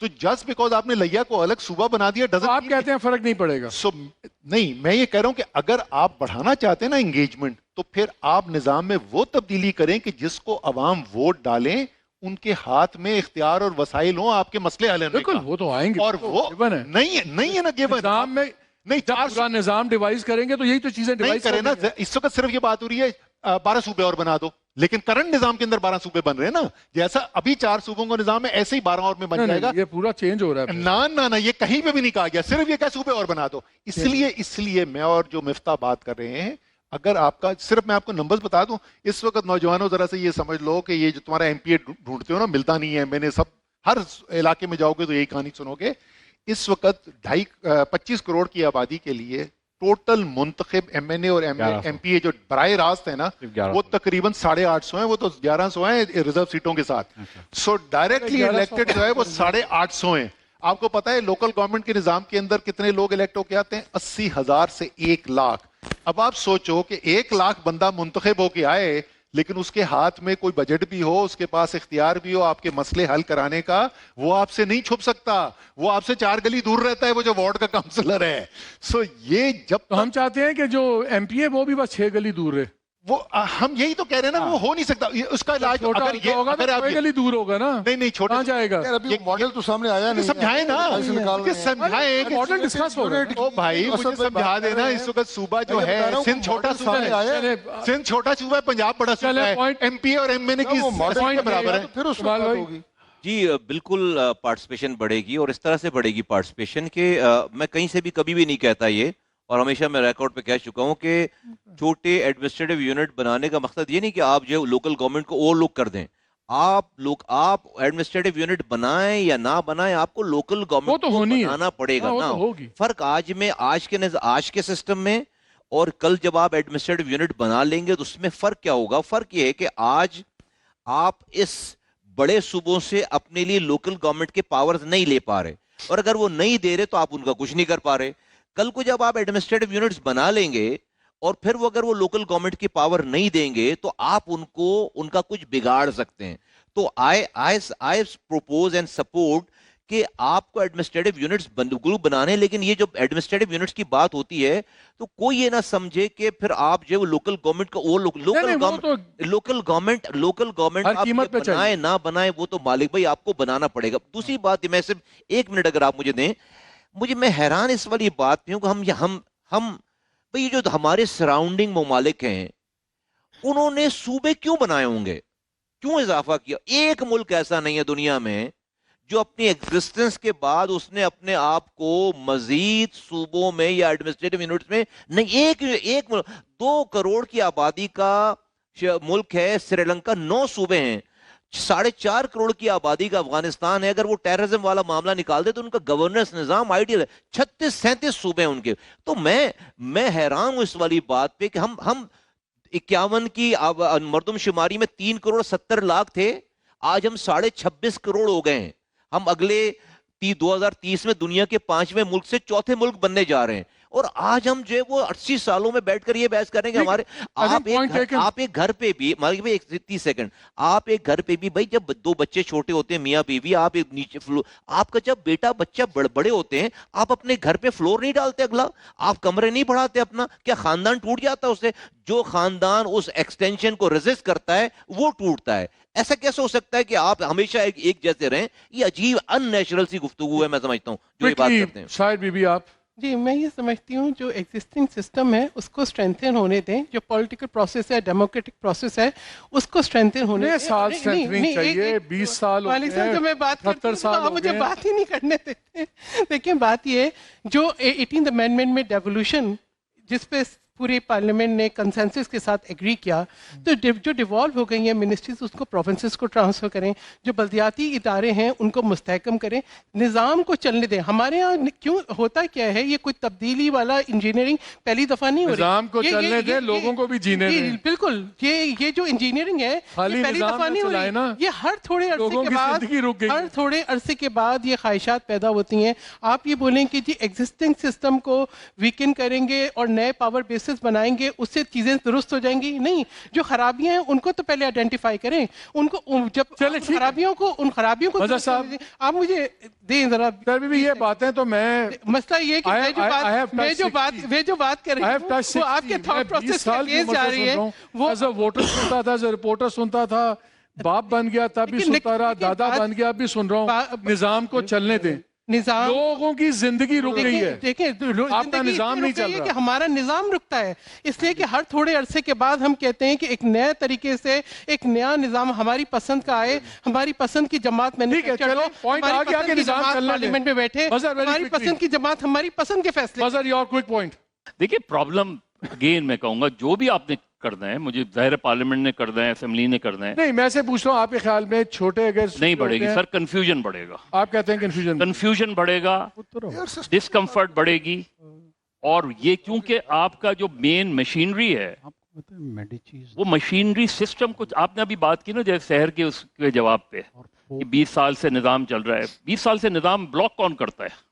تو just because آپ نے لیا کو الگ صوبہ بنا دیا تو آپ کہتے ہیں فرق نہیں پڑے گا. نہیں, میں یہ کہہ رہا ہوں کہ اگر آپ بڑھانا چاہتے ہیں نا انگیجمنٹ, تو پھر آپ نظام میں وہ تبدیلی کریں کہ جس کو عوام ووٹ ڈالیں, ان کے ہاتھ میں اختیار اور وسائل ہوں آپ کے مسئلے حل کرنے کا. بالکل, وہ تو آئیں گے, اور وہ نہیں ہے نا گیون. نظام میں نہیں, پورا نظام ڈیوائز کریں گے تو یہی تو چیزیں ڈیوائز کریں نا. اس وقت صرف یہ بات ہو رہی ہے 12 صوبے اور بنا دو, لیکن کرنٹ نظام کے اندر 12 صوبے بن رہے ہیں نا. جیسا ابھی 4 صوبوں کا نظام ہے ایسے ہی 12 اور میں بن جائے گا. یہ پورا چینج ہو رہا ہے. نہ یہ کہیں پہ بھی نہیں کہا گیا, صرف یہ کہ صوبے اور بنا دو. اس لیے میں اور جو مفتاح بات کر رہے ہیں, اگر آپ کا صرف میں آپ کو نمبرز بتا دوں, اس وقت نوجوانوں ذرا سے یہ سمجھ لو کہ یہ جو تمہارا ایم پی اے ڈھونڈتے ہو نا, ملتا نہیں ہے. میں نے ہر علاقے میں جاؤ گے تو یہی کہانی سنو گے. اس وقت 25 کروڑ کی آبادی کے لیے ٹوٹل منتخب ایم این اے اور ایم پی اے جو براہ راست ہے نا, وہ تقریباً 850 ہیں. وہ تو 1100 ہیں ریزرو سیٹوں کے ساتھ. سو ڈائریکٹلی الیکٹڈ جو ہے وہ 850 ہیں. آپ کو پتا ہے لوکل گورنمنٹ کے نظام کے اندر کتنے لوگ الیکٹ ہو کے آتے ہیں؟ 80,000 سے 1 لاکھ. اب آپ سوچو کہ 1 لاکھ بندہ منتخب ہو کے آئے, لیکن اس کے ہاتھ میں کوئی بجٹ بھی ہو, اس کے پاس اختیار بھی ہو آپ کے مسئلے حل کرانے کا, وہ آپ سے نہیں چھپ سکتا. وہ آپ سے 4 گلی دور رہتا ہے, وہ جو وارڈ کا کاؤنسلر ہے. سو یہ جب تو ہم چاہتے ہیں کہ جو ایم پی اے وہ بھی بس 6 گلی دور رہے. وہ ہم یہی تو کہہ رہے ہیں نا, وہ ہو نہیں سکتا. اس کا علاج اگر آپ گلی دور ہوگا نا, نہیں چھوٹا جائے گا. ابھی ماڈل تو سامنے آیا نہیں, سمجھائیں نا, سمجھائیں. ماڈل ڈسکس ہو رہا ہے. او بھائی مجھے سمجھا دینا. اس وقت صوبہ جو ہے سندھ چھوٹا صوبہ ہے, سندھ چھوٹا صوبہ ہے, پنجاب بڑا صوبہ ہے. ایم پی اور ایم این اے کی برابر ہے. پھر اس وقت ہوگی. جی بالکل پارٹیسپیشن بڑھے گی, اور اس طرح سے بڑھے گی پارٹیسپیشن کہ میں کہیں سے بھی کبھی بھی نہیں کہتا یہ, اور ہمیشہ میں ریکارڈ پہ کہہ چکا ہوں کہ چھوٹے ایڈمنسٹریٹو یونٹ بنانے کا مقصد یہ نہیں کہ آپ جو لوکل گورنمنٹ کو اوور لک کر دیں. آپ ایڈمنسٹریٹو یونٹ بنائیں یا نہ بنائیں, آپ کو لوکل گورنمنٹ کو بنانا پڑے گا نا. فرق آج کے سسٹم میں اور کل جب آپ ایڈمنسٹریٹو یونٹ بنا لیں گے تو اس میں فرق کیا ہوگا؟ فرق یہ ہے کہ آج آپ اس بڑے صوبوں سے اپنے لیے لوکل گورنمنٹ کے پاورز نہیں لے پا رہے, اور اگر وہ نہیں دے رہے تو آپ ان کا کچھ نہیں کر پا رہے. کل کو جب آپ ایڈمنسٹریٹو یونٹس بنا لیں گے اور پھر وہ اگر وہ لوکل گورنمنٹ کی پاور نہیں دیں گے تو آپ ان کا کچھ بگاڑ سکتے ہیں. تو I propose and support کہ آپ کو ایڈمنسٹریٹو یونٹس گروپ بنانے, لیکن یہ جو ایڈمنسٹریٹو یونٹس کی بات ہوتی ہے تو کوئی یہ نہ سمجھے کہ پھر آپ جو لوکل گورنمنٹ کا وہ لوکل گورنمنٹ آپ بنائیں نہ بنائیں, وہ تو مالک بھائی آپ کو بنانا پڑے گا. دوسری بات, میں صرف 1 منٹ اگر آپ مجھے دیں, میں حیران اس والی بات پہ ہوں کہ ہم بھئی جو ہمارے سراؤنڈنگ ممالک ہیں انہوں نے صوبے کیوں بنائے ہوں گے, کیوں اضافہ کیا؟ ایک ملک ایسا نہیں ہے دنیا میں جو اپنی ایگزسٹنس کے بعد اس نے اپنے آپ کو مزید صوبوں میں یا ایڈمنسٹریٹو یونٹس میں نہیں. ایک 2 کروڑ کی آبادی کا ملک ہے سری لنکا, 9 صوبے ہیں. 4.5 کروڑ کی آبادی کا افغانستان ہے. اگر وہ ٹیررزم والا معاملہ نکال دے تو ان کا گورننس نظام آئیڈیل ہے. 36-37 صوبے ہیں ان کے. تو میں حیران ہوں اس والی بات پہ کہ ہم 51 کی مردم شماری میں 3 کروڑ 70 لاکھ تھے, آج ہم 26.5 کروڑ ہو گئے ہیں. ہم اگلے 2030 میں دنیا کے 5ویں ملک سے 4تھے ملک بننے جا رہے ہیں. اور آج ہم جو ہے وہ 80 سالوں میں بیٹھ کر یہ بحث کریں گے ہمارے آپ ایک گھر پہ بھی 30 سیکنڈ آپ ایک گھر پہ بھی بھائی جب 2 بچے چھوٹے ہوتے ہیں میاں بیوی, آپ ایک نیچے آپ کا جب بیٹا بچہ بڑے ہوتے ہیں, آپ اپنے گھر پہ فلور نہیں ڈالتے, اگلا آپ کمرے نہیں بڑھاتے اپنا, کیا خاندان ٹوٹ جاتا ہے اس سے؟ جو خاندان اس ایکسٹینشن کو ریزسٹ کرتا ہے وہ ٹوٹتا ہے. ایسا کیسے ہو سکتا ہے کہ آپ ہمیشہ ایک جیسے رہیں؟ یہ عجیب ان نیچرل سی گفتگو ہے, میں سمجھتا ہوں جو یہ بات کرتے ہیں. شاید بی بی آپ جی میں یہ سمجھتی ہوں جو ایگزسٹنگ سسٹم ہے اس کو اسٹرینتھن ہونے دیں, جو پولیٹیکل پروسیس ہے ڈیموکریٹک پروسیس ہے اس کو اسٹرینتھن ہونے دیں. سال چاہیے 20 سال والد صاحب جو میں بات کرتی ہوں آپ مجھے بات ہی نہیں کرنے دیتے. دیکھیں بات یہ جو 18th امینڈمنٹ میں ڈیولیوشن جس پہ پوری پارلیمنٹ نے کنسنسس کے ساتھ ایگری کیا, تو جو ڈیوالو ہو گئی ہیں منسٹریز اس کو پروونسز کو ٹرانسفر کریں, جو بلدیاتی ادارے ہیں ان کو مستحکم کریں, نظام کو چلنے دیں. ہمارے ہاں کیوں ہوتا کیا ہے, یہ کوئی تبدیلی والا انجینئرنگ پہلی دفعہ نہیں ہو رہی. نظام کو چلنے دیں, لوگوں کو بھی جینے دیں. بالکل, یہ جو انجینئرنگ ہے یہ پہلی دفعہ نہیں ہو رہی. یہ ہر تھوڑے عرصے کے بعد یہ خواہشات پیدا ہوتی ہیں. آپ یہ بولیں کہ جی ایگزسٹنگ سسٹم کو ویکن کریں گے اور نئے پاور بیس پروسیس بنائیں گے اس سے چیزیں درست ہو جائیں گی؟ نہیں، جو خرابیاں ہیں ان کو تو پہلے آئیڈینٹیفائی کریں، ان کو جب چلیں ٹھیک ہے۔ ان خرابیوں کو وزیر صاحب، آپ مجھے دیں ذرا۔ سر بھی یہ باتیں تو میں مسئلہ یہ کہ میں جو بات کر رہی ہوں وہ آپ کے تھاٹ پروسیس کے اگینسٹ جا رہی ہے۔ وہ ایز اے ووٹر سنتا تھا، ایز اے رپورٹر سنتا تھا، باپ بن گیا تب بھی سنتا رہا، دادا بن گیا اب بھی سن رہا ہوں۔ نظام کو چلنے دیں، نظام، لوگوں کی زندگی رک رہی ہے، دیکھیں آپ کا نظام نہیں چل کہ رہا۔ ہمارا نظام رکتا ہے، اس لیے کہ ہر تھوڑے عرصے کے بعد ہم کہتے ہیں کہ ایک نئے طریقے سے ایک نیا نظام ہماری پسند کا آئے، ہماری پسند کی جماعت میں پارلیمنٹ میں بیٹھے، ہماری پسند کی جماعت ہماری پسند کے فیصلے۔ دیکھیے پرابلم اگین میں کہوں گا جو بھی آپ نے کرنا ہے، مجھے ظاہر پارلیمنٹ نے کرنا ہے، اسمبلی نے کرنا ہے، نہیں میں سے پوچھ رہا ہوں آپ کے خیال میں چھوٹے اگر نہیں بڑھے گی سر، کنفیوژن بڑھے گا، آپ کہتے ہیں کنفیوژن بڑھے گا، ڈسکمفرٹ بڑھے گی، اور یہ کیونکہ آپ کا جو مین مشینری ہے وہ مشینری سسٹم کچھ آپ نے ابھی بات کی نا جیسے شہر کے اس کے جواب پہ کہ 20 سال سے نظام چل رہا ہے، 20 سال سے نظام بلاک کون کرتا ہے؟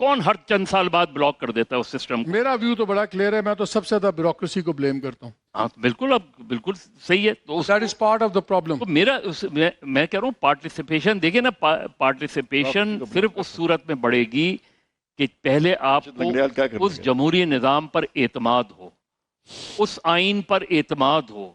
کون ہر چند سال بعد بلاک کر دیتا ہے اس سسٹم کو؟ میرا ویو تو بڑا کلیئر ہے، میں تو سب سے زیادہ بیوروکریسی کو بلیم کرتا ہوں۔ ہاں بالکل، اب بالکل صحیح ہے، تو that is part of the problem. تو میں کہہ رہا ہوں پارٹیسپیشن، دیکھیں نا پارٹیسپیشن صرف اس صورت میں بڑھے گی کہ پہلے آپ کو اس جمہوری نظام پر اعتماد ہو، اس آئین پر اعتماد ہو،